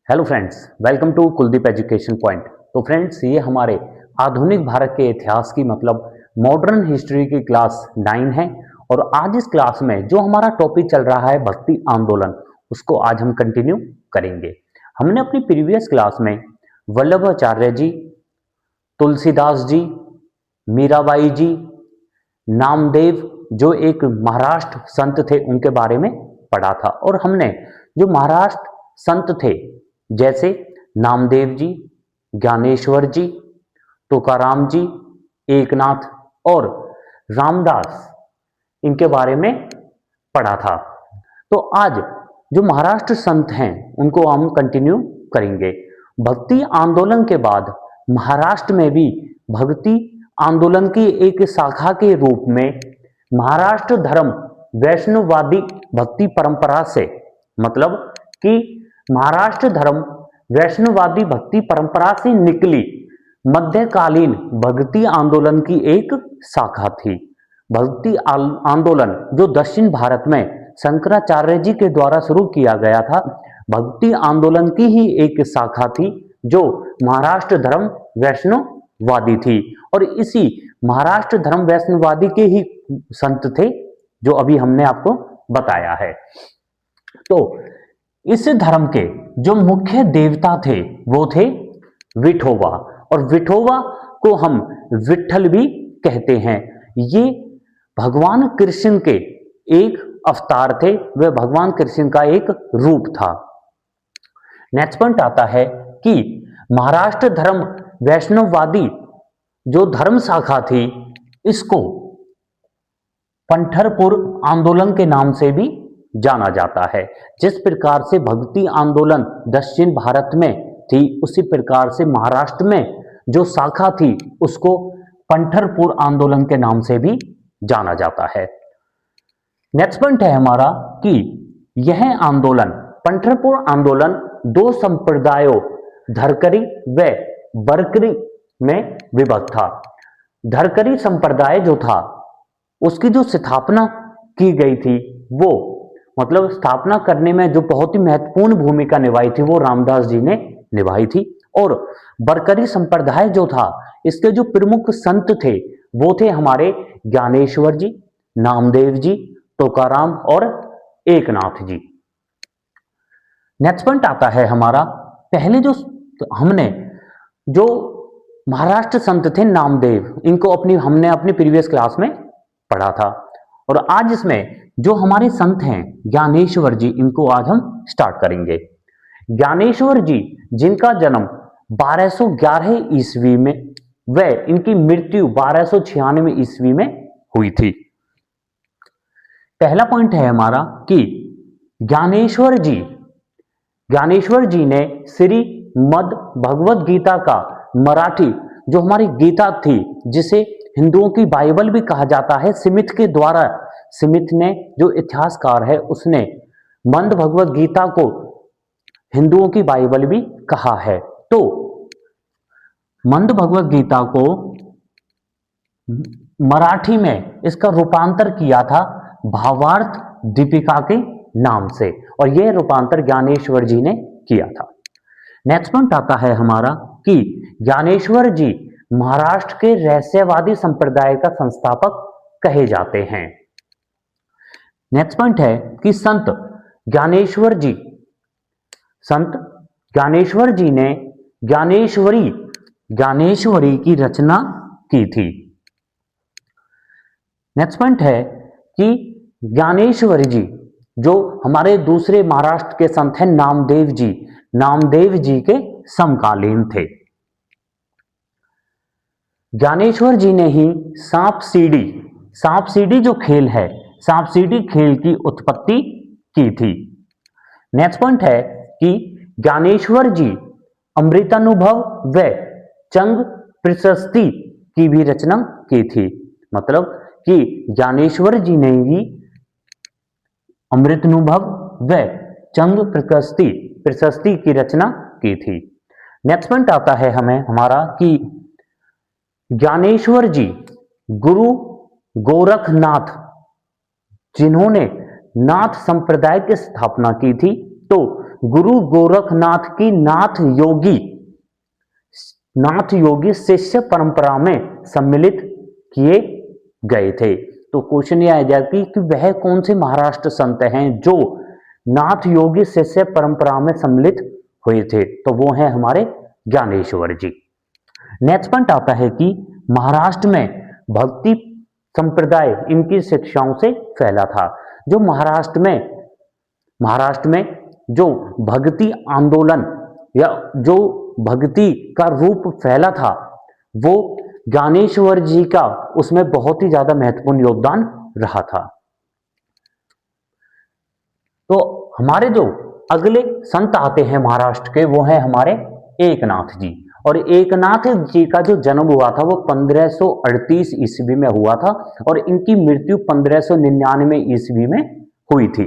Hello friends, welcome to Kuldeep education point. तो friends, ये हमारे आधुनिक भारत के इतिहास की मतलब मॉडर्न हिस्ट्री की क्लास 9 है। और आज इस क्लास में जो हमारा टॉपिक चल रहा है भक्ति आंदोलन, उसको आज हम कंटिन्यू करेंगे। हमने अपनी प्रीवियस क्लास में वल्लभाचार्य जी, तुलसीदास जी, मीराबाई जी, नामदेव जो एक महाराष्ट्र संत थे उनके बारे में पढ़ा था। और हमने जो महाराष्ट्र संत थे जैसे नामदेव जी, ज्ञानेश्वर जी, तुकाराम जी, एकनाथ और रामदास, इनके बारे में पढ़ा था। तो आज जो महाराष्ट्र संत हैं उनको हम कंटिन्यू करेंगे। भक्ति आंदोलन के बाद महाराष्ट्र में भी भक्ति आंदोलन की एक शाखा के रूप में महाराष्ट्र धर्म वैष्णववादी भक्ति परंपरा से, मतलब कि महाराष्ट्र धर्म वैष्णववादी भक्ति परंपरा से निकली मध्यकालीन भक्ति आंदोलन की एक शाखा थी। भक्ति आंदोलन जो दक्षिण भारत में शंकराचार्य जी के द्वारा शुरू किया गया था, भक्ति आंदोलन की ही एक शाखा थी जो महाराष्ट्र धर्म वैष्णववादी थी। और इसी महाराष्ट्र धर्म वैष्णववादी के ही संत थे जो अभी हमने आपको बताया है। तो इस धर्म के जो मुख्य देवता थे वो थे विठोबा, और विठोबा को हम विठल भी कहते हैं। ये भगवान कृष्ण के एक अवतार थे, वह भगवान कृष्ण का एक रूप था। नेक्स्ट पॉइंट आता है कि महाराष्ट्र धर्म वैष्णववादी जो धर्म शाखा थी, इसको पंढरपुर आंदोलन के नाम से भी जाना जाता है। जिस प्रकार से भक्ति आंदोलन दक्षिण भारत में थी, उसी प्रकार से महाराष्ट्र में जो शाखा थी उसको पंढरपुर आंदोलन के नाम से भी जाना जाता है। नेक्स्ट पॉइंट है हमारा कि यह आंदोलन, पंढरपुर आंदोलन, दो संप्रदायों धरकरी व बरकरी में विभक्त था। धरकरी संप्रदाय जो था उसकी जो स्थापना की गई थी, वो मतलब स्थापना करने में जो बहुत ही महत्वपूर्ण भूमिका निभाई थी वो रामदास जी ने निभाई थी। और बरकरी संप्रदाय जो था, इसके जो प्रमुख संत थे वो थे हमारे ज्ञानेश्वर जी, नामदेव जी, तुकाराम और एकनाथ जी। नेक्स्ट पॉइंट आता है हमारा, पहले जो हमने जो महाराष्ट्र संत थे नामदेव, इनको हमने अपनी प्रीवियस क्लास में पढ़ा था। और आज इसमें जो हमारे संत हैं ज्ञानेश्वर जी, इनको आज हम स्टार्ट करेंगे। ज्ञानेश्वर जी जिनका जन्म 1211 ईस्वी में व इनकी मृत्यु 1296 ईस्वी में हुई थी। पहला पॉइंट है हमारा कि ज्ञानेश्वर जी ने श्रीमद् भगवद गीता का मराठी जो हमारी गीता थी, जिसे हिंदुओं की बाइबल भी कहा जाता है, स्मिथ के द्वारा, स्मिथ ने जो इतिहासकार है उसने मंद भगवद गीता को हिंदुओं की बाइबल भी कहा है। तो मंद भगवद गीता को मराठी में इसका रूपांतर किया था भावार्थ दीपिका के नाम से, और यह रूपांतर ज्ञानेश्वर जी ने किया था। नेक्स्ट पॉइंट आता है हमारा कि ज्ञानेश्वर जी महाराष्ट्र के रहस्यवादी संप्रदाय का संस्थापक कहे जाते हैं। नेक्स्ट पॉइंट है कि संत ज्ञानेश्वर जी ने ज्ञानेश्वरी की रचना की थी। नेक्स्ट पॉइंट है कि ज्ञानेश्वर जी जो हमारे दूसरे महाराष्ट्र के संत हैं नामदेव जी के समकालीन थे। ज्ञानेश्वर जी ने ही सांप सीढ़ी जो खेल है, सांप सीढ़ी खेल की उत्पत्ति की थी। नेक्स्ट पॉइंट है कि ज्ञानेश्वर जी अमृतानुभव व चंग प्रशस्ति की भी रचना की थी। मतलब कि ज्ञानेश्वर जी ने ही अमृतानुभव व चंग प्रशस्ति की रचना की थी। नेक्स्ट पॉइंट आता है हमें हमारा कि ज्ञानेश्वर जी गुरु गोरखनाथ, जिन्होंने नाथ संप्रदाय की स्थापना की थी, तो गुरु गोरखनाथ की नाथ योगी शिष्य परंपरा में सम्मिलित किए गए थे। तो क्वेश्चन ये आ जाती कि वह कौन से महाराष्ट्र संत हैं जो नाथ योगी शिष्य परंपरा में सम्मिलित हुए थे? तो वो हैं हमारे ज्ञानेश्वर जी। नेक्स्ट पॉइंट आता है कि महाराष्ट्र में भक्ति संप्रदाय इनकी शिक्षाओं से फैला था। जो महाराष्ट्र में जो भक्ति आंदोलन या जो भक्ति का रूप फैला था वो ज्ञानेश्वर जी का उसमें बहुत ही ज्यादा महत्वपूर्ण योगदान रहा था। तो हमारे जो अगले संत आते हैं महाराष्ट्र के वो हैं हमारे एकनाथ जी। और एकनाथ जी का जो जन्म हुआ था वो 1538 ईस्वी में हुआ था और इनकी मृत्यु 1599 ईस्वी में हुई थी।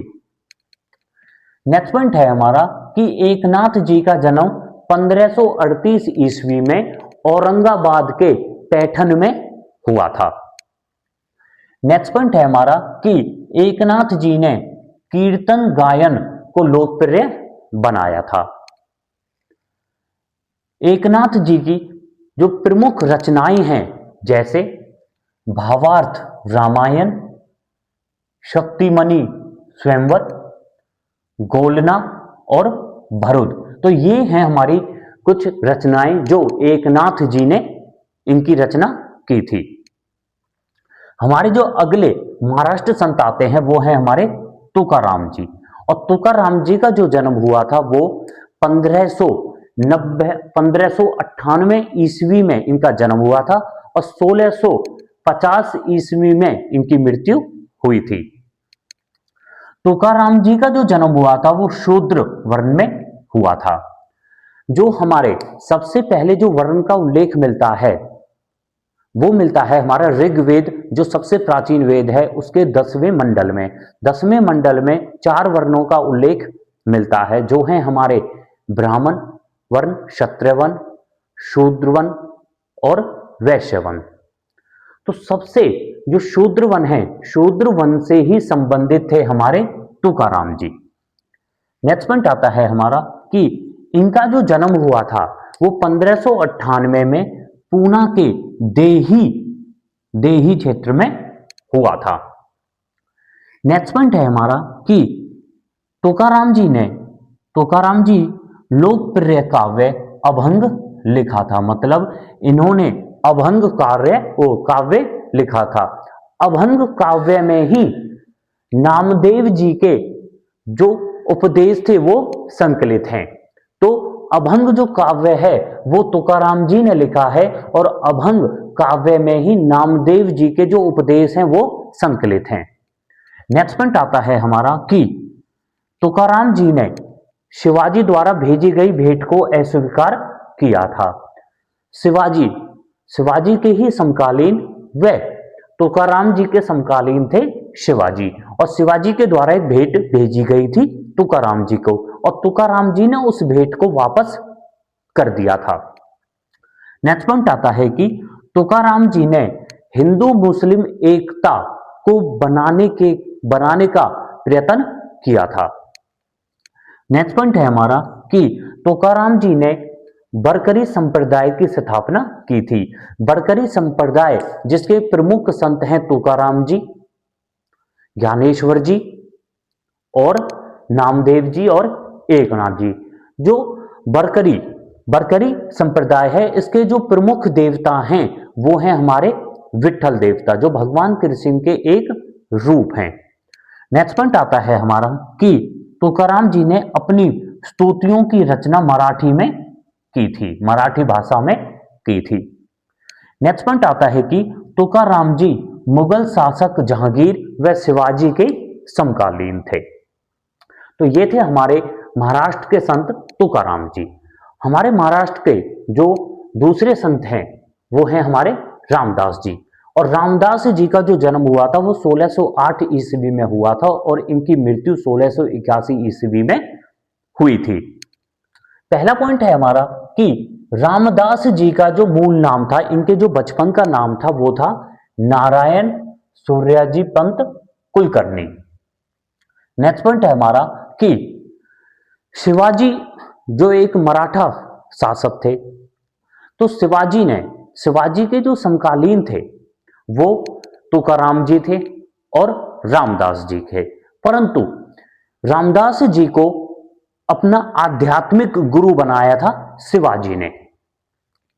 नेक्स्ट पॉइंट है हमारा कि एकनाथ जी का जन्म 1538 ईस्वी में औरंगाबाद के पैठन में हुआ था। नेक्स्ट पॉइंट है हमारा कि एकनाथ जी ने कीर्तन गायन को लोकप्रिय बनाया था। एकनाथ जी की जो प्रमुख रचनाएं हैं जैसे भावार्थ रामायण, शक्तिमणि स्वयंवर, गोलना और भरुद, तो ये हैं हमारी कुछ रचनाएं जो एकनाथ जी ने इनकी रचना की थी। हमारे जो अगले महाराष्ट्र संत आते हैं वो हैं हमारे तुकाराम जी। और तुकाराम जी का जो जन्म हुआ था वो 1598 ईस्वी में इनका जन्म हुआ था और 1650 ईस्वी में इनकी मृत्यु हुई थी। तुकाराम जी का जो जन्म हुआ था वो शूद्र वर्ण में हुआ था। जो हमारे सबसे पहले जो वर्ण का उल्लेख मिलता है वो मिलता है हमारा ऋग्वेद, जो सबसे प्राचीन वेद है उसके 10वें मंडल में। 10वें मंडल में 4 वर्णों का उल्लेख मिलता है जो हैं हमारे ब्राह्मण वर्ण, क्षत्रिय वर्ण, शूद्र वर्ण और वैश्य वर्ण। तो सबसे जो शूद्र वर्ण है, शूद्र वर्ण से ही संबंधित थे हमारे तुकाराम जी। नेक्स्ट पॉइंट आता है हमारा कि इनका जो जन्म हुआ था वो 1598 में पूना के देही क्षेत्र में हुआ था। नेक्स्ट पॉइंट है हमारा कि तुकाराम जी लोकप्रिय काव्य अभंग लिखा था। मतलब इन्होंने अभंग काव्य लिखा था। अभंग काव्य में ही नामदेव जी के जो उपदेश थे वो संकलित हैं। तो अभंग जो काव्य है वो तुकाराम जी ने लिखा है और अभंग काव्य में ही नामदेव जी के जो उपदेश हैं वो संकलित हैं। नेक्स्ट पॉइंट आता है हमारा कि तुकाराम जी ने शिवाजी द्वारा भेजी गई भेंट को अस्वीकार किया था। शिवाजी के ही समकालीन व तुकाराम जी के समकालीन थे शिवाजी, और शिवाजी के द्वारा एक भेंट भेजी गई थी तुकाराम जी को और तुकाराम जी ने उस भेंट को वापस कर दिया था। नेक्स्ट पॉइंट आता है कि तुकाराम जी ने हिंदू मुस्लिम एकता को बनाने का प्रयत्न किया था। नेक्स्ट पॉइंट है हमारा कि तुकाराम जी ने बरकरी संप्रदाय की स्थापना की थी। बरकरी संप्रदाय जिसके प्रमुख संत हैं तुकाराम जी, ज्ञानेश्वर जी और नामदेव जी और एकनाथ जी। जो बरकरी संप्रदाय है इसके जो प्रमुख देवता हैं वो हैं हमारे विठल देवता, जो भगवान कृष्ण के एक रूप हैं। नेक्स्ट पॉइंट आता है हमारा कि तुकाराम जी ने अपनी स्तुतियों की रचना मराठी में की थी, मराठी भाषा में की थी। नेक्स्ट पॉइंट आता है कि तुकाराम जी मुगल शासक जहांगीर व शिवाजी के समकालीन थे। तो ये थे हमारे महाराष्ट्र के संत तुकाराम जी। हमारे महाराष्ट्र के जो दूसरे संत हैं वो हैं हमारे रामदास जी। और रामदास जी का जो जन्म हुआ था वो 1608 ईस्वी में हुआ था और इनकी मृत्यु 1681 ईस्वी में हुई थी। पहला पॉइंट है हमारा कि रामदास जी का जो मूल नाम था, इनके जो बचपन का नाम था वो था नारायण सूर्याजी पंत कुलकर्णी। नेक्स्ट पॉइंट है हमारा कि शिवाजी जो एक मराठा शासक थे, तो शिवाजी के जो समकालीन थे वो तुकाराम जी थे और रामदास जी थे। परंतु रामदास जी को अपना आध्यात्मिक गुरु बनाया था शिवाजी ने।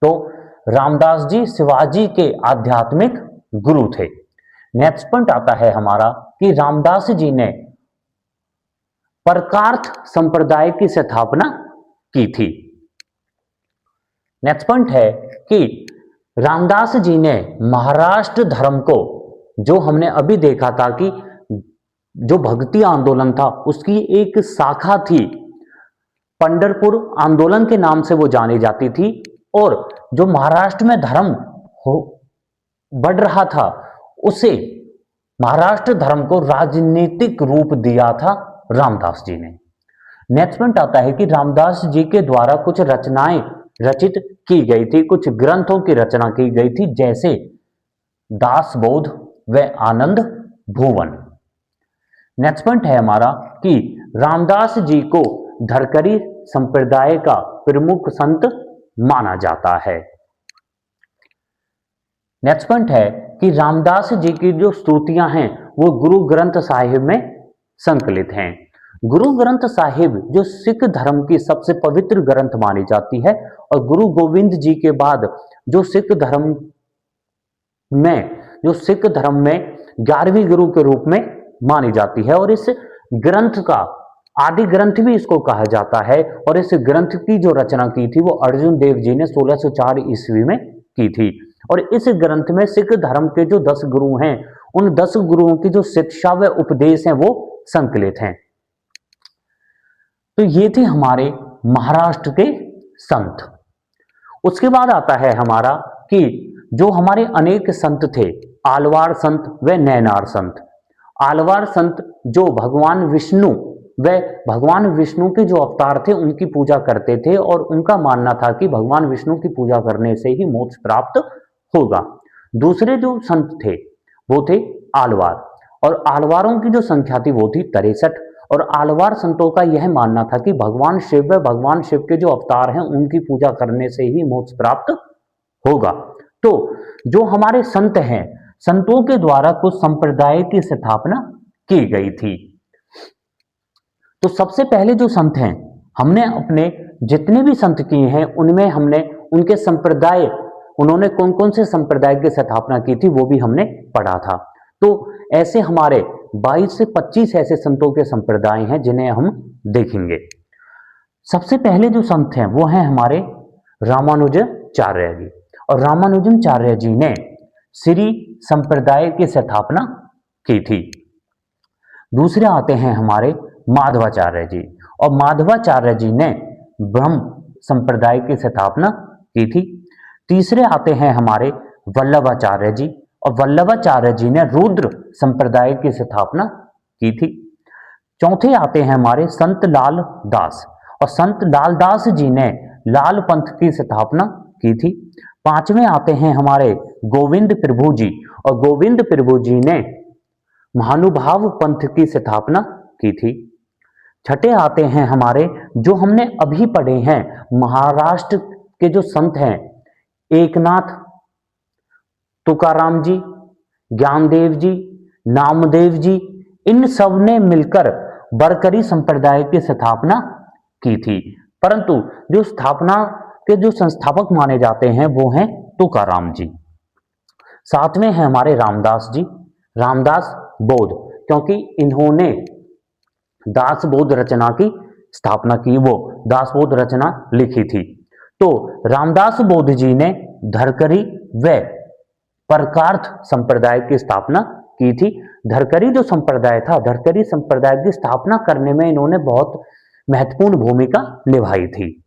तो रामदास जी शिवाजी के आध्यात्मिक गुरु थे। नेक्स्ट पॉइंट आता है हमारा कि रामदास जी ने परकार्थ संप्रदाय की स्थापना की थी। नेक्स्ट पॉइंट है कि रामदास जी ने महाराष्ट्र धर्म को, जो हमने अभी देखा था कि जो भक्ति आंदोलन था उसकी एक शाखा थी, पंढरपुर आंदोलन के नाम से वो जानी जाती थी, और जो महाराष्ट्र में धर्म बढ़ रहा था उसे महाराष्ट्र धर्म को राजनीतिक रूप दिया था रामदास जी ने। नेक्स्ट पॉइंट आता है कि रामदास जी के द्वारा कुछ रचनाएं रचित की गई थी, कुछ ग्रंथों की रचना की गई थी, जैसे दासबोध व आनंद भुवन। नेक्स्ट पॉइंट है हमारा कि रामदास जी को धरकरी संप्रदाय का प्रमुख संत माना जाता है। नेक्स्ट पॉइंट है कि रामदास जी की जो स्तुतियां हैं वो गुरु ग्रंथ साहिब में संकलित हैं। गुरु ग्रंथ साहिब जो सिख धर्म की सबसे पवित्र ग्रंथ मानी जाती है, और गुरु गोविंद जी के बाद जो सिख धर्म में 11वीं गुरु के रूप में मानी जाती है, और इस ग्रंथ का आदि ग्रंथ भी इसको कहा जाता है। और इस ग्रंथ की जो रचना की थी वो अर्जुन देव जी ने 1604 ईस्वी में की थी। और इस ग्रंथ में सिख धर्म के जो 10 गुरु हैं, उन 10 गुरुओं की जो शिक्षा व उपदेश हैं वो संकलित हैं। तो ये थे हमारे महाराष्ट्र के संत। उसके बाद आता है हमारा कि जो हमारे अनेक संत थे, आलवार संत व नैनार संत। आलवार संत जो भगवान विष्णु के जो अवतार थे उनकी पूजा करते थे, और उनका मानना था कि भगवान विष्णु की पूजा करने से ही मोक्ष प्राप्त होगा। दूसरे जो संत थे वो थे आलवार, और आलवारों की जो संख्या थी वो थी 63। और आलवार संतों का यह मानना था कि भगवान शिव के जो अवतार हैं उनकी पूजा करने से ही मोक्ष प्राप्त होगा। तो जो हमारे संत हैं, संतों के द्वारा कुछ संप्रदाय की स्थापना की गई थी। तो सबसे पहले जो संत हैं, हमने अपने जितने भी संत किए हैं उनमें हमने उनके संप्रदाय, उन्होंने कौन कौन से संप्रदाय की स्थापना की थी वो भी हमने पढ़ा था। तो ऐसे हमारे 22 से 25 ऐसे संतों के संप्रदाय हैं जिन्हें हम देखेंगे। सबसे पहले जो संत हैं वो हैं हमारे रामानुजाचार्य जी, और रामानुजाचार्य जी ने श्री संप्रदाय की स्थापना की थी। दूसरे आते हैं हमारे माधवाचार्य जी, और माधवाचार्य जी ने ब्रह्म संप्रदाय की स्थापना की थी। तीसरे आते हैं हमारे वल्लभाचार्य जी, और वल्लभाचार्य जी ने रुद्र संप्रदाय की स्थापना की थी। चौथे आते हैं हमारे संत लाल दास, और संत लाल दास जी ने लाल पंथ की स्थापना की थी। पांचवें आते हैं हमारे गोविंद प्रभु जी, और गोविंद प्रभु जी ने महानुभाव पंथ की स्थापना की थी। छठे आते हैं हमारे जो हमने अभी पढ़े हैं महाराष्ट्र के जो संत हैं, एकनाथ, तुकाराम जी, ज्ञानदेव जी, नामदेव जी, इन सब ने मिलकर बरकरी संप्रदाय की स्थापना की थी। परंतु जो स्थापना के जो संस्थापक माने जाते हैं वो हैं तुकाराम जी। सातवें हैं हमारे रामदास जी, रामदास बोध, क्योंकि इन्होंने दासबोध रचना की स्थापना की, वो दासबोध रचना लिखी थी। तो रामदास बोध जी ने धरकरी व परकार्थ संप्रदाय की स्थापना की थी। धरकरी जो संप्रदाय था, धरकरी संप्रदाय की स्थापना करने में इन्होंने बहुत महत्वपूर्ण भूमिका निभाई थी।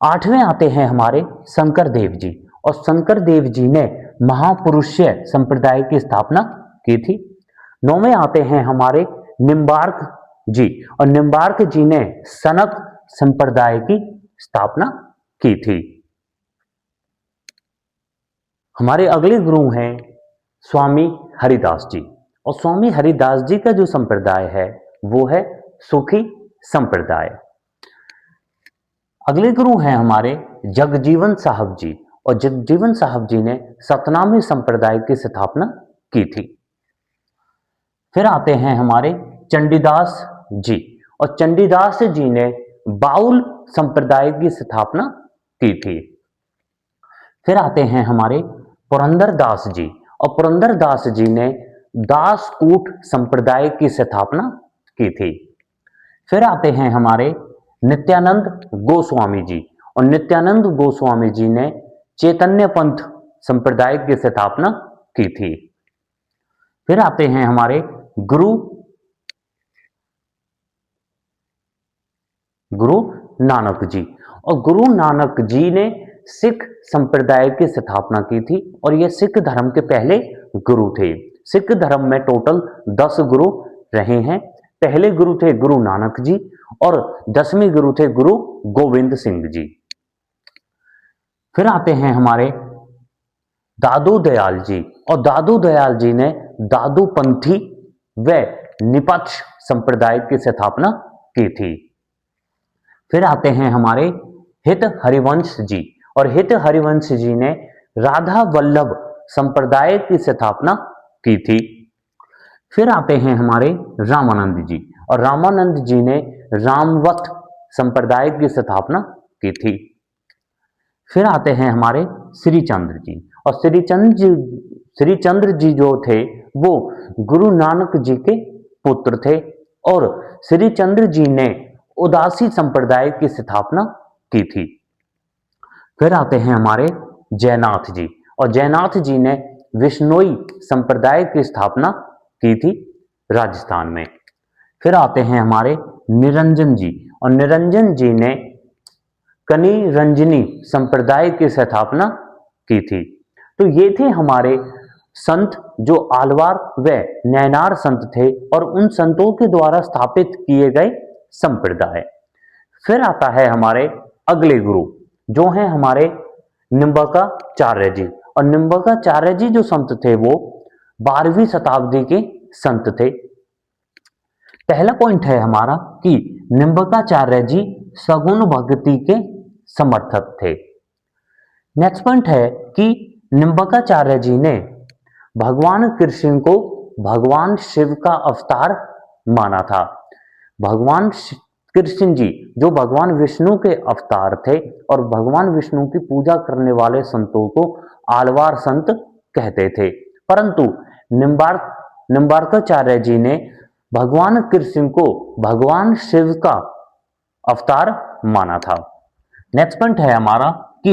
आठवें आते हैं हमारे शंकर देव जी, और शंकर देव जी ने महापुरुषीय संप्रदाय की स्थापना की थी। नौवें आते हैं हमारे निम्बार्क जी, और निम्बार्क जी ने सनक संप्रदाय की स्थापना की थी। हमारे अगले गुरु हैं स्वामी हरिदास जी, और स्वामी हरिदास जी का जो संप्रदाय है वो है सुखी संप्रदाय। अगले गुरु हैं हमारे जगजीवन साहब जी, और जगजीवन साहब जी ने सतनामी संप्रदाय की स्थापना की थी। फिर आते हैं हमारे चंडीदास जी, और चंडीदास जी ने बाउल संप्रदाय की स्थापना की थी। फिर आते हैं हमारे पुरंदरदास जी, और पुरंदरदास जी ने दासकूट संप्रदाय की स्थापना की थी। फिर आते हैं हमारे नित्यानंद गोस्वामी जी, और नित्यानंद गोस्वामी जी ने चैतन्य पंथ संप्रदाय की स्थापना की थी। फिर आते हैं हमारे गुरु नानक जी, और गुरु नानक जी ने सिख संप्रदाय की स्थापना की थी, और ये सिख धर्म के पहले गुरु थे। सिख धर्म में टोटल 10 गुरु रहे हैं। पहले गुरु थे गुरु नानक जी, और 10वें गुरु थे गुरु गोविंद सिंह जी। फिर आते हैं हमारे दादू दयाल जी, और दादू दयाल जी ने दादूपंथी व निपक्ष संप्रदाय की स्थापना की थी। फिर आते हैं हमारे हित हरिवंश जी, और हित हरिवंश जी ने राधा वल्लभ संप्रदाय की स्थापना की थी। फिर आते हैं हमारे रामानंद जी, और रामानंद जी ने रामवत संप्रदाय की स्थापना की थी। फिर आते हैं हमारे श्रीचंद्र जी, और श्रीचंद्र जी जो थे वो गुरु नानक जी के पुत्र थे, और श्रीचंद्र जी ने उदासी संप्रदाय की स्थापना की थी। फिर आते हैं हमारे जयनाथ जी, और जयनाथ जी ने विश्नोई संप्रदाय की स्थापना की थी राजस्थान में। फिर आते हैं हमारे निरंजन जी, और निरंजन जी ने कनी रंजनी संप्रदाय की स्थापना की थी। तो ये थे हमारे संत जो आलवार व नैनार संत थे, और उन संतों के द्वारा स्थापित किए गए संप्रदाय। फिर आता है हमारे अगले गुरु जो हैं हमारे निम्बकाचार्य जी, और निम्बकाचार्य जी जो संत थे वो 12वीं शताब्दी के संत थे। पहला पॉइंट है हमारा कि निम्बकाचार्य जी सगुण भक्ति के समर्थक थे। नेक्स्ट पॉइंट है कि निम्बकाचार्य जी ने भगवान कृष्ण को भगवान शिव का अवतार माना था। भगवान कृष्ण जी जो भगवान विष्णु के अवतार थे, और भगवान विष्णु की पूजा करने वाले संतों को आलवार संत कहते थे, परंतु निम्बार्काचार्य जी ने भगवान कृष्ण को भगवान शिव का अवतार माना था। नेक्स्ट पॉइंट है हमारा कि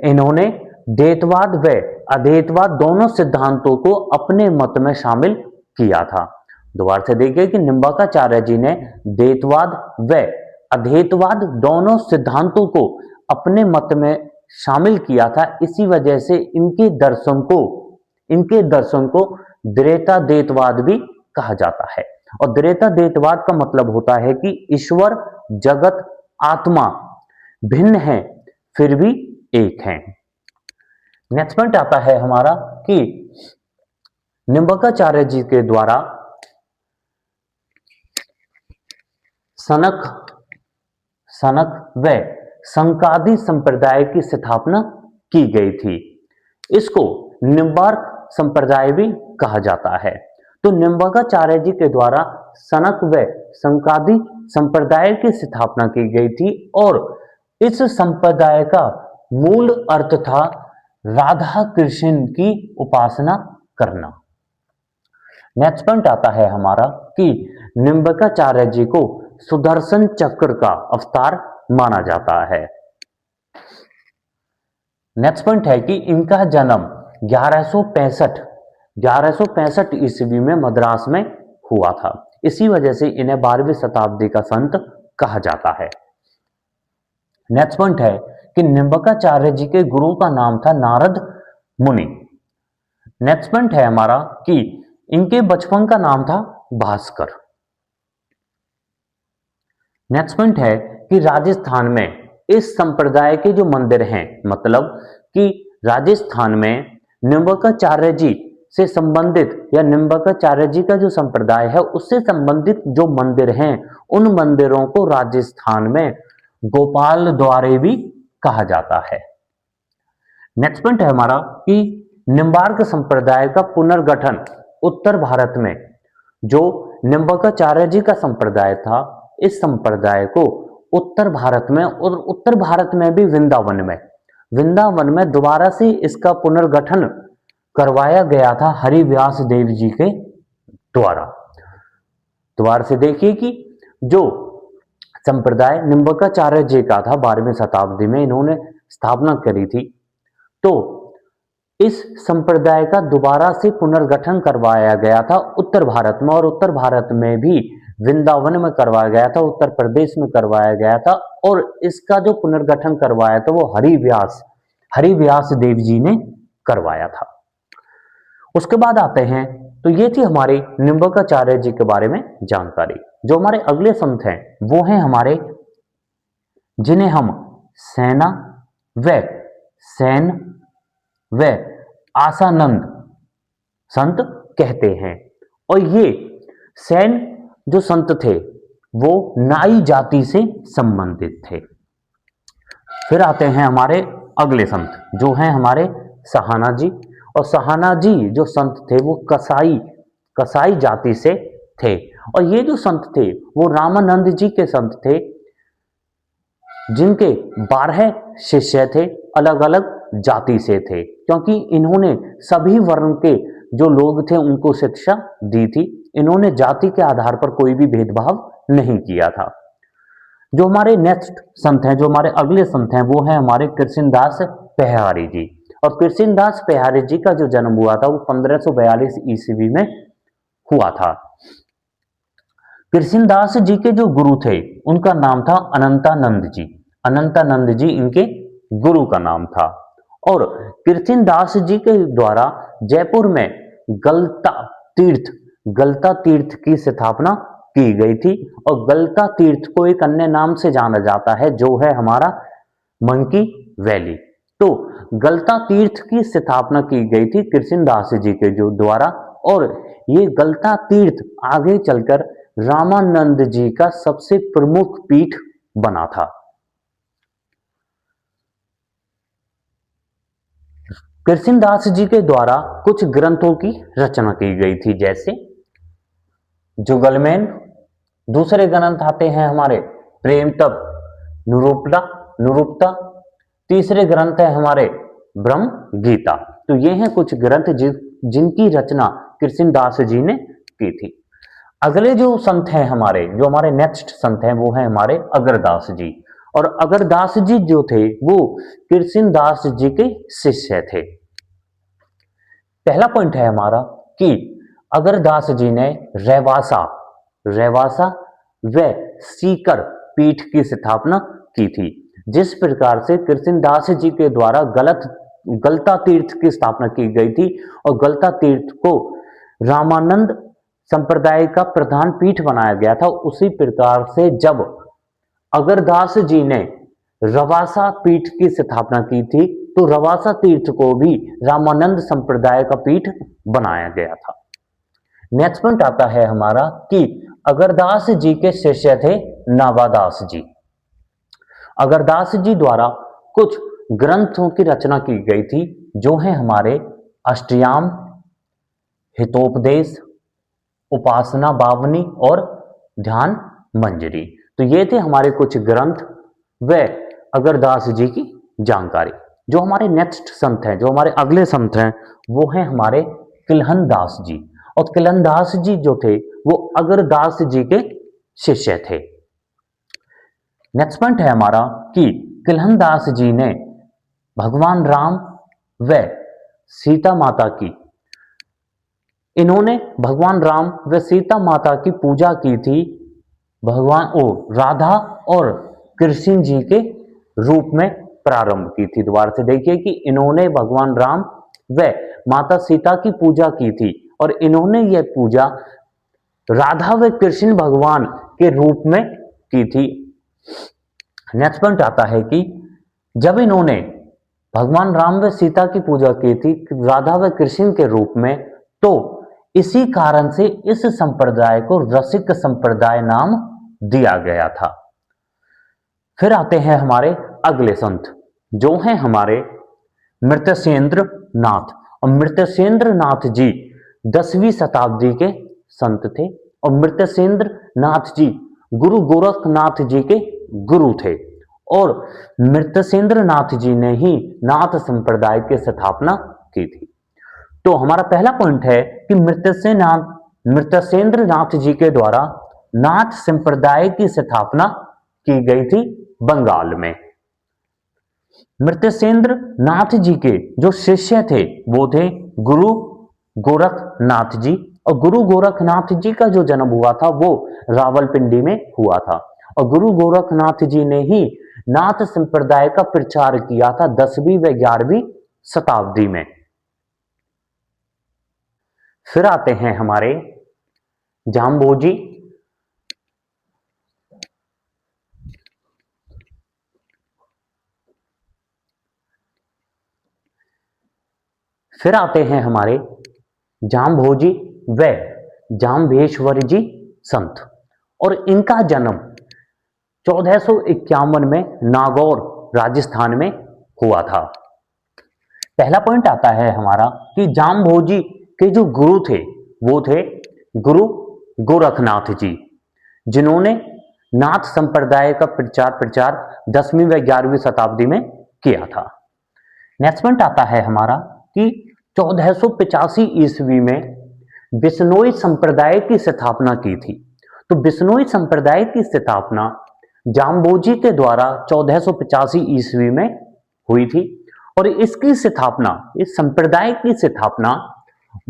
इन्होंने द्वैतवाद व अद्वैतवाद दोनों सिद्धांतों को अपने मत में शामिल किया था। दोबारा से देखिए कि निम्बार्काचार्य जी ने द्वैतवाद व अद्वैतवाद दोनों सिद्धांतों को अपने मत में शामिल किया था। इसी वजह से इनके दर्शन को द्वैताद्वैतवाद भी कहा जाता है। और द्वैताद्वैतवाद का मतलब होता है कि ईश्वर, जगत, आत्मा भिन्न है फिर भी एक है। नेक्स्ट पॉइंट आता है हमारा कि निम्बार्काचार्य जी के द्वारा सनक व संकादी संप्रदाय की स्थापना की गई थी। इसको निम्बार्क संप्रदाय भी कहा जाता है। तो निम्बार्काचार्य जी के द्वारा सनक व संकादी संप्रदाय की स्थापना की गई थी, और इस संप्रदाय का मूल अर्थ था राधा कृष्ण की उपासना करना। नेक्स्ट पॉइंट आता है हमारा कि निम्बार्काचार्य जी को सुदर्शन चक्र का अवतार माना जाता है। नेक्स्ट पॉइंट है कि इनका जन्म 1165 ईस्वी में मद्रास में हुआ था। इसी वजह से इन्हें 12वीं शताब्दी का संत कहा जाता है। नेक्स्ट पॉइंट है कि निम्बार्काचार्य जी के गुरु का नाम था नारद मुनि। नेक्स्ट पॉइंट है हमारा कि इनके बचपन का नाम था भास्कर। नेक्स्ट पॉइंट है कि राजस्थान में इस संप्रदाय के जो मंदिर हैं, मतलब कि राजस्थान में निम्बार्काचार्य जी से संबंधित या निम्बकाचार्य जी का जो संप्रदाय है उससे संबंधित जो मंदिर हैं उन मंदिरों को राजस्थान में गोपाल द्वारे भी कहा जाता है। नेक्स्ट पॉइंट है हमारा कि निम्बार्क संप्रदाय का पुनर्गठन उत्तर भारत में, जो निम्बकाचार्य जी का संप्रदाय था, इस संप्रदाय को उत्तर भारत में और उत्तर भारत में भी वृंदावन में दोबारा से इसका पुनर्गठन करवाया गया था हरिव्यास देव जी के द्वारा। दोबारा से देखिए कि जो संप्रदाय निम्बकाचार्य जी का था 12वीं शताब्दी में इन्होंने स्थापना करी थी, तो इस संप्रदाय का दोबारा से पुनर्गठन करवाया गया था उत्तर भारत में, और उत्तर भारत में भी वृंदावन में करवाया गया था, उत्तर प्रदेश में करवाया गया था, और इसका जो पुनर्गठन करवाया था वो हरिव्यास देव जी ने करवाया था। उसके बाद आते हैं, तो ये थी हमारे निम्बकाचार्य जी के बारे में जानकारी। जो हमारे अगले संत हैं वो हैं हमारे, जिन्हें हम सेन व आसानंद संत कहते हैं। और ये सेन जो संत थे वो नाई जाति से संबंधित थे। फिर आते हैं हमारे अगले संत जो हैं हमारे सहाना जी, और सहाना जी जो संत थे वो कसाई जाति से थे। और ये जो संत थे वो रामानंद जी के संत थे, जिनके 12 शिष्य थे, अलग अलग जाति से थे, क्योंकि इन्होंने सभी वर्ण के जो लोग थे उनको शिक्षा दी थी। इन्होंने जाति के आधार पर कोई भी भेदभाव नहीं किया था। जो हमारे नेक्स्ट संत हैं, जो हमारे अगले संत हैं, वो हैं हमारे कृष्णदास पेहारी जी। और कृष्णदास पेहारी जी का जो जन्म हुआ था वो 1542 ईस्वी में हुआ था। कृष्णदास जी के जो गुरु थे उनका नाम था अनंतानंद जी। अनंतानंद जी इनके गुरु का नाम था। और कृष्णदास जी के द्वारा जयपुर में गलता तीर्थ की स्थापना की गई थी। और गलता तीर्थ को एक अन्य नाम से जाना जाता है जो है हमारा मंकी वैली। तो गलता तीर्थ की स्थापना की गई थी कृष्णदास जी के जो द्वारा, और ये गलता तीर्थ आगे चलकर रामानंद जी का सबसे प्रमुख पीठ बना था। कृष्णदास जी के द्वारा कुछ ग्रंथों की रचना की गई थी, जैसे जुगलमेन, दूसरे ग्रंथ आते हैं हमारे प्रेमतप निरूपता, तीसरे ग्रंथ है हमारे ब्रह्म गीता। तो ये हैं कुछ ग्रंथ जिनकी रचना कृष्णदास जी ने की थी। अगले जो संत हैं हमारे, जो हमारे नेक्स्ट संत हैं वो हैं हमारे अगरदास जी। और अगरदास जी जो थे वो कृष्णदास जी के शिष्य थे। पहला पॉइंट है हमारा कि अगरदास जी ने रेवासा व सीकर पीठ की स्थापना की थी। जिस प्रकार से कृष्णदास जी के द्वारा गलता तीर्थ की स्थापना की गई थी और गलता तीर्थ को रामानंद संप्रदाय का प्रधान पीठ बनाया गया था, उसी प्रकार से जब अगरदास जी ने रवासा पीठ की स्थापना की थी तो रवासा तीर्थ को भी रामानंद संप्रदाय का पीठ बनाया गया था। नेक्स्ट पॉइंट आता है हमारा कि अगरदास जी के शिष्य थे नावादास जी। अगरदास जी द्वारा कुछ ग्रंथों की रचना की गई थी जो हैं हमारे अष्टयाम, हितोपदेश, उपासना बावनी और ध्यान मंजरी। तो ये थे हमारे कुछ ग्रंथ व अगरदास जी की जानकारी। जो हमारे नेक्स्ट संत हैं, जो हमारे अगले संत हैं, वो हैं हमारे किलहन दास जी। और किलहन दास जी जो थे वो अगरदास जी के शिष्य थे। नेक्स्ट पॉइंट है हमारा कि किलहन दास जी ने भगवान राम व सीता माता की, इन्होंने भगवान राम व सीता माता की पूजा की थी राधा और कृष्ण जी के रूप में प्रारंभ की थी। दोबारा से देखिए कि इन्होंने भगवान राम व माता सीता की पूजा की थी और इन्होंने यह पूजा राधा व कृष्ण भगवान के रूप में की थी। नेक्स्ट पॉइंट आता है कि जब इन्होंने भगवान राम व सीता की पूजा की थी राधा व कृष्ण के रूप में, तो इसी कारण से इस संप्रदाय को रसिक संप्रदाय नाम दिया गया था। फिर आते हैं हमारे अगले संत, जो हैं हमारे मृत्यसेंद्र नाथ। और मृत्यसेंद्र नाथ जी 10वीं शताब्दी के संत थे, और मृत्यसेंद्र नाथ जी गुरु गोरखनाथ जी के गुरु थे, और मृत्यसेंद्र नाथ जी ने ही नाथ संप्रदाय की स्थापना की थी। तो हमारा पहला पॉइंट है कि मृत्यसेंद्र नाथ जी के द्वारा नाथ संप्रदाय की स्थापना की गई थी बंगाल में। मृत्यसेंद्र नाथ जी के जो शिष्य थे वो थे गुरु गोरखनाथ जी, और गुरु गोरखनाथ जी का जो जन्म हुआ था वो रावलपिंडी में हुआ था, और गुरु गोरखनाथ जी ने ही नाथ संप्रदाय का प्रचार किया था 10वीं व 11वीं शताब्दी में। फिर आते हैं हमारे जाम्बोजी। फिर आते हैं हमारे जाम्भोजी व जाम्भेश्वर जी संत, और इनका जन्म 1451 में नागौर राजस्थान में हुआ था। पहला पॉइंट आता है हमारा कि जाम्भोजी के जो गुरु थे वो थे गुरु गोरखनाथ जी, जिन्होंने नाथ संप्रदाय का प्रचार 10वीं व 11वीं शताब्दी में किया था। नेक्स्ट पॉइंट आता है हमारा कि 1485 ईस्वी में बिश्नोई संप्रदाय की स्थापना की थी। तो बिश्नोई संप्रदाय की स्थापना जाम्बोजी के द्वारा 1485 ईस्वी में हुई थी, और इसकी स्थापना, इस संप्रदाय की स्थापना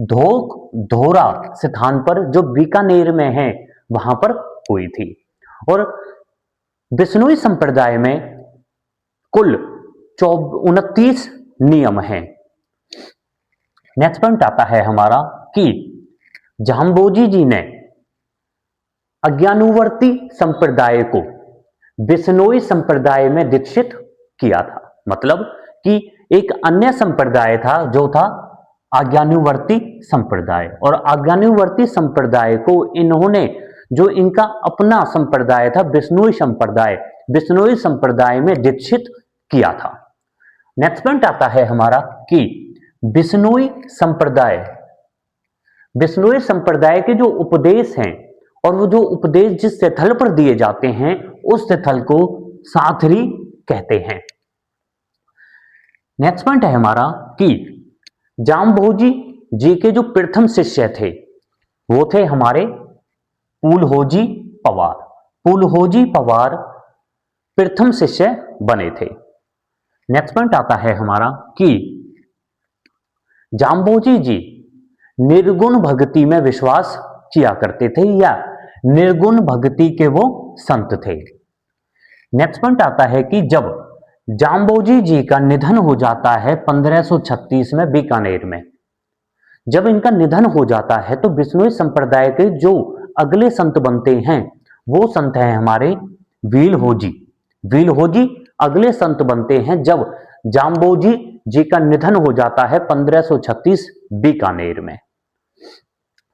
धोरा स्थान पर जो बीकानेर में है वहां पर हुई थी। और बिश्नोई संप्रदाय में कुल 29 नियम हैं। नेक्स्ट पॉइंट आता है हमारा कि जाम्बोजी जी ने अज्ञानुवर्ती संप्रदाय को बिश्नोई संप्रदाय में दीक्षित किया था। मतलब कि एक अन्य संप्रदाय था जो था आज्ञानुवर्ती संप्रदाय, और आज्ञानुवर्ती संप्रदाय को इन्होंने, जो इनका अपना संप्रदाय था बिश्नोई संप्रदाय में दीक्षित किया था। नेक्स्ट पॉइंट आता है हमारा कि बिश्नोई संप्रदाय के जो उपदेश हैं, और वो जो उपदेश जिस स्थल पर दिए जाते हैं उस स्थल को साथरी कहते हैं। नेक्स्ट पॉइंट है हमारा कि जाम्बोजी जी के जो प्रथम शिष्य थे वो थे हमारे फूलहोजी पवार प्रथम शिष्य बने थे। नेक्स्ट पॉइंट आता है हमारा कि जाम्बोजी जी निर्गुण भक्ति में विश्वास किया करते थे, या निर्गुण भक्ति के वो संत थे। नेक्स्ट पॉइंट आता है कि जब जाम्बोजी जी का निधन हो जाता है 1536 में बीकानेर में, जब इनका निधन हो जाता है तो बिश्नोई संप्रदाय के जो अगले संत बनते हैं वो संत हैं हमारे वीलहोजी अगले संत बनते हैं जब जाम्बोजी जी का निधन हो जाता है 1536 बीकानेर में।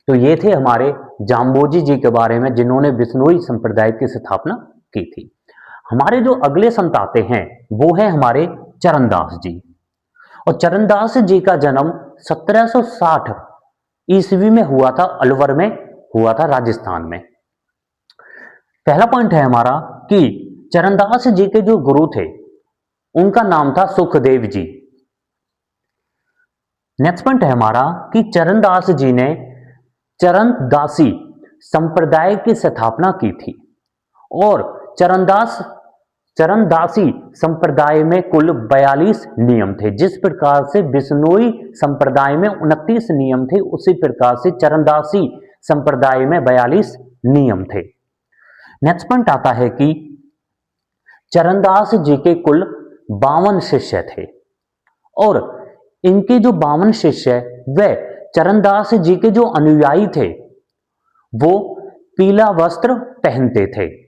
तो ये थे हमारे जाम्बोजी जी के बारे में जिन्होंने बिश्नोई संप्रदाय की स्थापना की थी। हमारे जो अगले संत आते हैं वो है हमारे चरणदास जी, और चरणदास जी का जन्म 1760 ईस्वी में हुआ था, अलवर में हुआ था, राजस्थान में। पहला पॉइंट है हमारा कि चरणदास जी के जो गुरु थे उनका नाम था सुखदेव जी। नेक्स्ट पॉइंट है हमारा कि चरणदास जी ने चरणदासी संप्रदाय की स्थापना की थी, और चरणदासी संप्रदाय में कुल 42 नियम थे। जिस प्रकार से बिश्नोई संप्रदाय में 29 नियम थे, उसी प्रकार से चरणदासी संप्रदाय में 42 नियम थे। नेक्स्ट पॉइंट आता है कि चरणदास जी के कुल 52 शिष्य थे, और इनके जो 52 शिष्य वे चरणदास जी के जो अनुयायी थे वो पीला वस्त्र पहनते थे।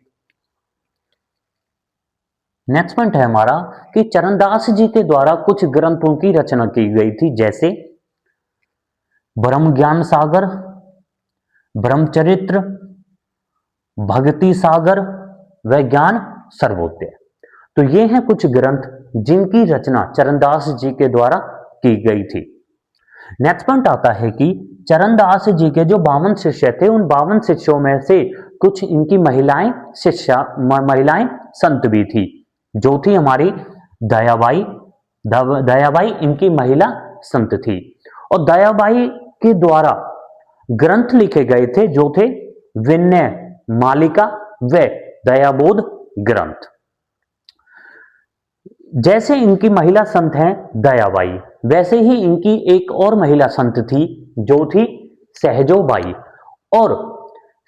नेक्स्ट पॉइंट है हमारा कि चरणदास जी के द्वारा कुछ ग्रंथों की रचना की गई थी, जैसे ब्रह्म ज्ञान सागर, ब्रह्मचरित्र, भक्ति सागर व ज्ञान सर्वोदय। तो ये हैं कुछ ग्रंथ जिनकी रचना चरणदास जी के द्वारा की गई थी। नेक्स्ट पॉइंट आता है कि चरणदास जी के जो 52 शिष्य थे, उन 52 शिष्यों में से कुछ इनकी महिलाएं संत भी थी, जो थी हमारी दयाबाई। दयाबाई इनकी महिला संत थी और दयाबाई के द्वारा ग्रंथ लिखे गए थे, जो थे विनय मालिका व दयाबोध ग्रंथ। जैसे इनकी महिला संत हैं दयाबाई, वैसे ही इनकी एक और महिला संत थी, जो थी सहजोबाई। और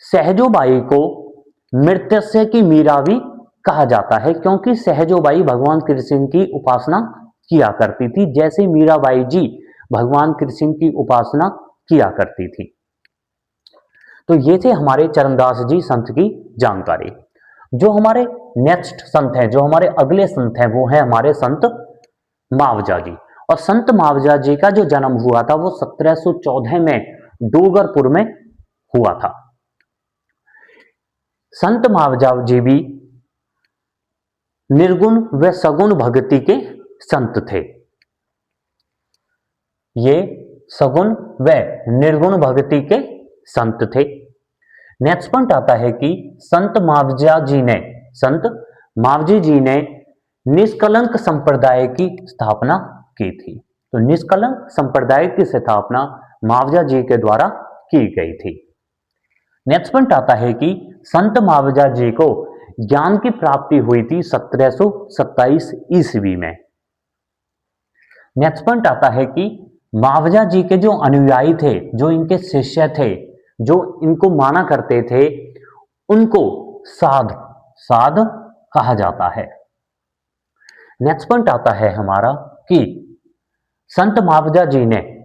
सहजोबाई को मृत्यस्य की मीरा भी कहा जाता है, क्योंकि सहजोबाई भगवान कृष्ण की उपासना किया करती थी, जैसे मीराबाई जी भगवान कृष्ण की उपासना किया करती थी। तो ये थे हमारे चरणदास जी संत की जानकारी। जो हमारे नेक्स्ट संत हैं, जो हमारे अगले संत हैं, वो हैं हमारे संत मावजा जी। और संत मावजा जी का जो जन्म हुआ था वो 1714 में डूंगरपुर में हुआ था। संत मावजा जी भी निर्गुण व सगुण भक्ति के संत थे। ये सगुण व निर्गुण भक्ति के संत थे। नेक्स्ट पॉइंट आता है कि संत मावजी जी ने निष्कलंक संप्रदाय की स्थापना की थी। तो निष्कलंक संप्रदाय की स्थापना मावजा जी के द्वारा की गई थी। नेक्स्ट पॉइंट आता है कि संत मावजा जी को ज्ञान की प्राप्ति हुई थी 1727 ईस्वी में। नेक्स्ट पॉइंट आता है कि मावजा जी के जो अनुयायी थे, जो इनके शिष्य थे, जो इनको माना करते थे, उनको साध कहा जाता है। नेक्स्ट पॉइंट आता है हमारा कि संत मावजा जी ने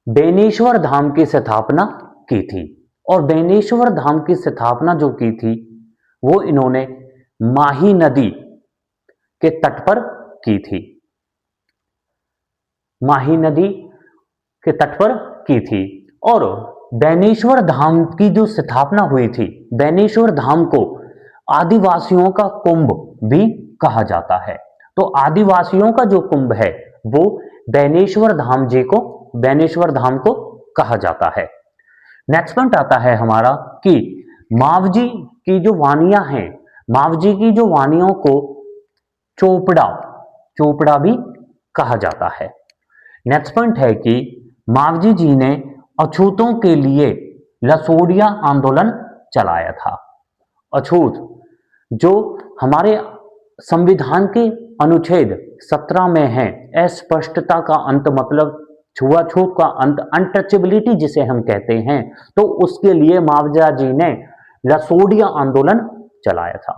बेनेश्वर धाम की स्थापना की थी। और बेनेश्वर धाम की स्थापना जो की थी वो इन्होंने माही नदी के तट पर की थी। माही नदी के तट पर की थी। और बेनेश्वर धाम की जो स्थापना हुई थी, बेनेश्वर धाम को आदिवासियों का कुंभ भी कहा जाता है। तो आदिवासियों का जो कुंभ है वो बेनेश्वर धाम को कहा जाता है। नेक्स्ट पॉइंट आता है हमारा कि मावजी की जो वानियां हैं, मावजी की जो वानियों को चोपड़ा भी कहा जाता है। नेक्स्ट पॉइंट है कि मावजी जी ने अछूतों के लिए लसोड़िया आंदोलन चलाया था। अछूत जो हमारे संविधान के अनुच्छेद 17 में है, अस्पष्टता का अंत मतलब छुआछूत का अंत, अनटचेबिलिटी जिसे हम कहते हैं, तो उसके लिए मावजा जी ने लसोड़िया आंदोलन चलाया था।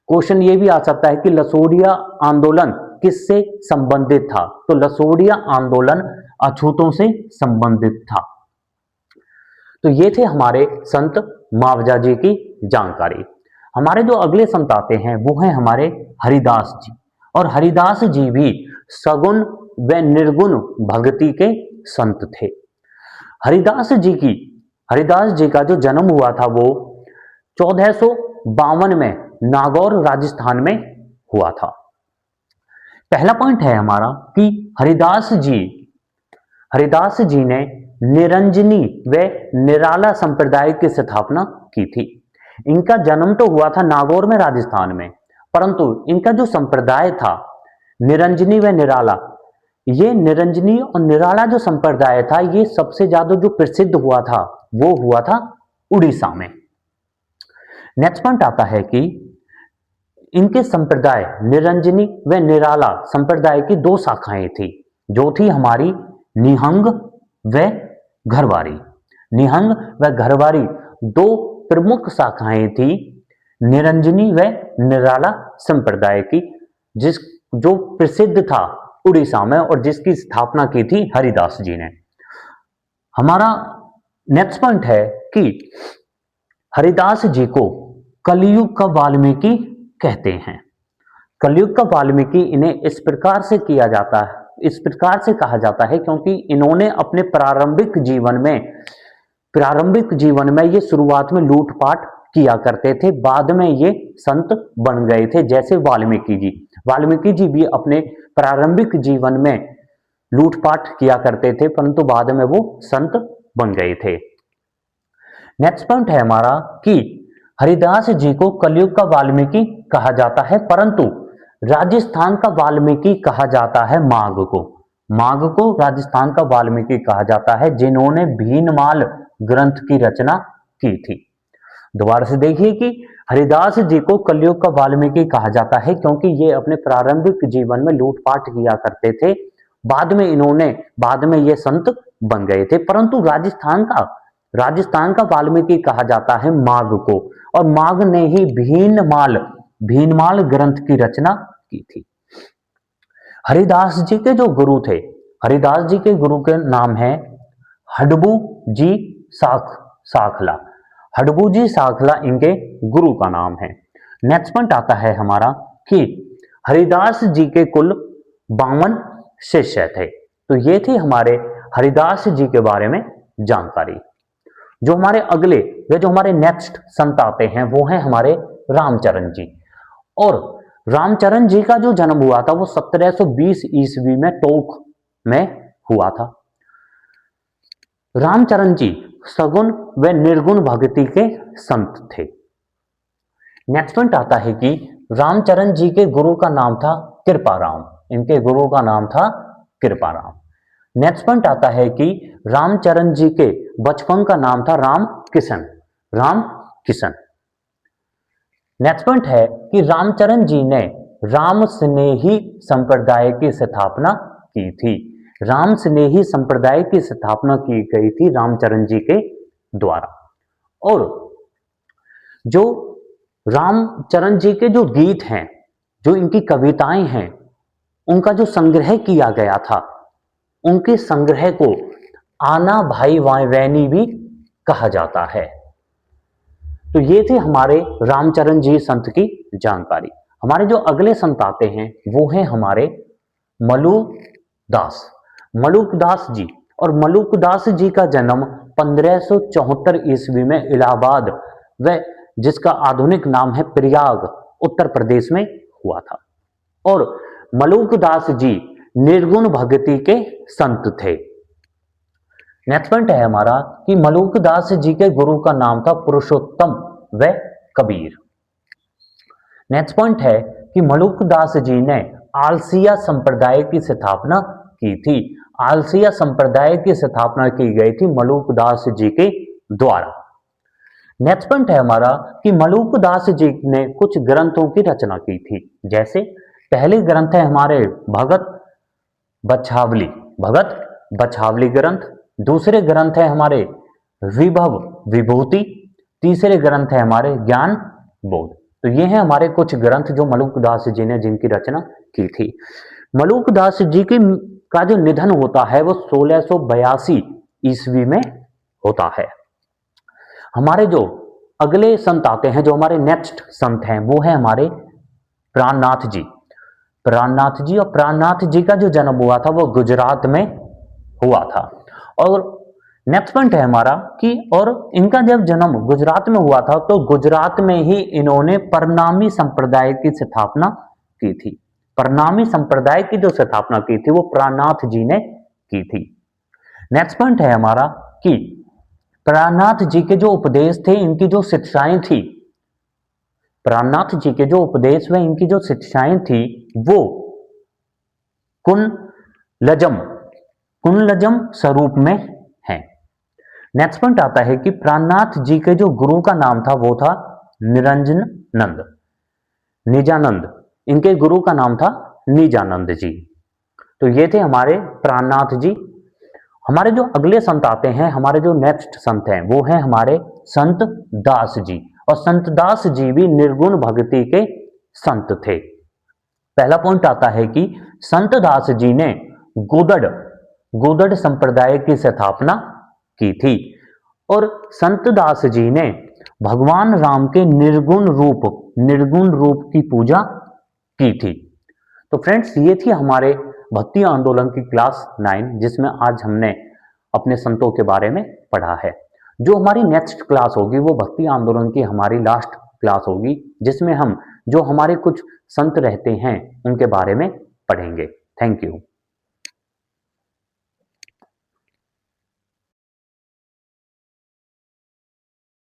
क्वेश्चन ये भी आ सकता है कि लसोड़िया आंदोलन किससे संबंधित था? तो लसोड़िया आंदोलन अछूतों से संबंधित था। तो ये थे हमारे संत मावजा जी की जानकारी। हमारे जो अगले संत आते हैं वो हैं हमारे हरिदास जी। और हरिदास जी भी सगुण व निर्गुण भक्ति के संत थे। हरिदास जी का जो जन्म हुआ था वो 1452 में नागौर राजस्थान में हुआ था। पहला पॉइंट है हमारा कि हरिदास जी ने निरंजनी व निराला संप्रदाय की स्थापना की थी। इनका जन्म तो हुआ था नागौर में राजस्थान में, परंतु इनका जो संप्रदाय था निरंजनी व निराला, ये निरंजनी और निराला जो संप्रदाय था ये सबसे ज्यादा जो प्रसिद्ध हुआ था वो हुआ था उड़ीसा में। नेक्स्ट पॉइंट आता है कि इनके संप्रदाय निरंजनी व निराला संप्रदाय की दो शाखाएं थी, जो थी हमारी निहंग व घरवारी। निहंग व घरवारी दो प्रमुख शाखाएं थी निरंजनी व निराला संप्रदाय की, जो प्रसिद्ध था उड़ीसा में और जिसकी स्थापना की थी हरिदास जी ने। हमारा नेक्स्ट पॉइंट है कि हरिदास जी को कलयुग का वाल्मीकि कहते हैं। कलयुग का वाल्मीकि इन्हें इस प्रकार से किया जाता है, इस प्रकार से कहा जाता है क्योंकि इन्होंने अपने प्रारंभिक जीवन में ये शुरुआत में लूटपाट किया करते थे, बाद में ये संत बन गए थे। जैसे वाल्मीकि जी भी अपने प्रारंभिक जीवन में लूटपाट किया करते थे, परंतु बाद में वो संत बन गए थे। नेक्स्ट पॉइंट है हमारा कि हरिदास जी को कलयुग का वाल्मीकि कहा जाता है, परंतु राजस्थान का वाल्मीकि कहा जाता है माघ को राजस्थान का वाल्मीकि कहा जाता है, जिन्होंने भीनमाल ग्रंथ की रचना की थी। दोबारा से देखिए कि हरिदास जी को कलयुग का वाल्मीकि कहा जाता है क्योंकि ये अपने प्रारंभिक जीवन में लूटपाट किया करते थे, बाद में ये संत बन गए थे, परंतु राजस्थान का वाल्मीकि कहा जाता है माघ को, और माघ ने ही भीनमाल ग्रंथ की रचना की थी। हरिदास जी के जो गुरु थे, हरिदास जी के गुरु के नाम है हडबू जी साखला। हडबू जी साखला इनके गुरु का नाम है। नेक्स्ट पॉइंट आता है हमारा कि हरिदास जी के कुल 52 शिष्य थे। तो ये थी हमारे हरिदास जी के बारे में जानकारी। जो हमारे नेक्स्ट संत आते हैं वो हैं हमारे रामचरण जी। और रामचरण जी का जो जन्म हुआ था वो 1720 ईस्वी में टोंक में हुआ था। रामचरण जी सगुण व निर्गुण भक्ति के संत थे। नेक्स्ट पॉइंट आता है कि रामचरण जी के गुरु का नाम था कृपाराम। इनके गुरु का नाम था कृपाराम। नेक्स्ट पॉइंट आता है कि रामचरण जी के बचपन का नाम था राम किशन। नेक्स्ट पॉइंट है कि रामचरण जी ने राम स्नेही संप्रदाय की स्थापना की थी। राम स्नेही संप्रदाय की स्थापना की गई थी रामचरण जी के द्वारा। और जो रामचरण जी के जो गीत हैं, जो इनकी कविताएं हैं, उनका जो संग्रह किया गया था, उनके संग्रह को आना भाई वायवैनी भी कहा जाता है। तो ये थे हमारे रामचरण जी संत की जानकारी। हमारे जो अगले संत आते हैं वो हैं हमारे मलुकदास जी। और मलुकदास जी का जन्म 1574 ईस्वी में इलाहाबाद व जिसका आधुनिक नाम है प्रयाग, उत्तर प्रदेश में हुआ था। और मलुकदास जी निर्गुण भक्ति के संत थे। नेक्स्ट पॉइंट है हमारा कि मलुकदास जी के गुरु का नाम था पुरुषोत्तम व कबीर। नेक्स्ट पॉइंट है कि मलुकदास जी ने आलसिया संप्रदाय की स्थापना की थी। आलसिया संप्रदाय की स्थापना की गई थी मलुकदास जी के द्वारा। नेक्स्ट पॉइंट है हमारा कि मलुकदास जी ने कुछ ग्रंथों की रचना की थी। जैसे पहले ग्रंथ है हमारे भगत बछावली ग्रंथ। दूसरे ग्रंथ है हमारे विभव विभूति। तीसरे ग्रंथ है हमारे ज्ञान बोध। तो ये हैं हमारे कुछ ग्रंथ जो मलुकदास जी ने जिनकी रचना की थी। मलुकदास जी का जो निधन होता है वो 1682 ईस्वी में होता है। हमारे जो अगले संत आते हैं, जो हमारे नेक्स्ट संत हैं, वो है हमारे प्राणनाथ जी। और प्राणनाथ जी का जो जन्म हुआ था वो गुजरात में हुआ था। और नेक्स्ट पॉइंट है हमारा कि और इनका जब जन्म गुजरात में हुआ था तो गुजरात में ही इन्होंने परनामी संप्रदाय की स्थापना की थी। परनामी संप्रदाय की जो स्थापना की थी वो प्राणनाथ जी ने की थी। नेक्स्ट पॉइंट है हमारा कि प्राणनाथ जी के जो उपदेश थे, इनकी जो शिक्षाएं थी, प्राणनाथ जी के जो उपदेश व इनकी जो शिक्षाएं थी वो कुंलजम स्वरूप में है। नेक्स्ट पॉइंट आता है कि प्राणनाथ जी के जो गुरु का नाम था वो था निजानंद। इनके गुरु का नाम था निजानंद जी। तो ये थे हमारे प्राणनाथ जी। हमारे जो अगले संत आते हैं, हमारे जो नेक्स्ट संत हैं वो हैं हमारे संत दास जी। और संत दास जी भी निर्गुण भक्ति के संत थे। पहला पॉइंट आता है कि संत दास जी ने गोदड़ संप्रदाय की स्थापना की थी। और संत दास जी ने भगवान राम के निर्गुण रूप की पूजा की थी। तो फ्रेंड्स, ये थी हमारे भक्ति आंदोलन की क्लास 9, जिसमें आज हमने अपने संतों के बारे में पढ़ा है। जो हमारी नेक्स्ट क्लास होगी वो भक्ति आंदोलन की हमारी लास्ट क्लास होगी, जिसमें हम जो हमारे कुछ संत रहते हैं उनके बारे में पढ़ेंगे। Thank you.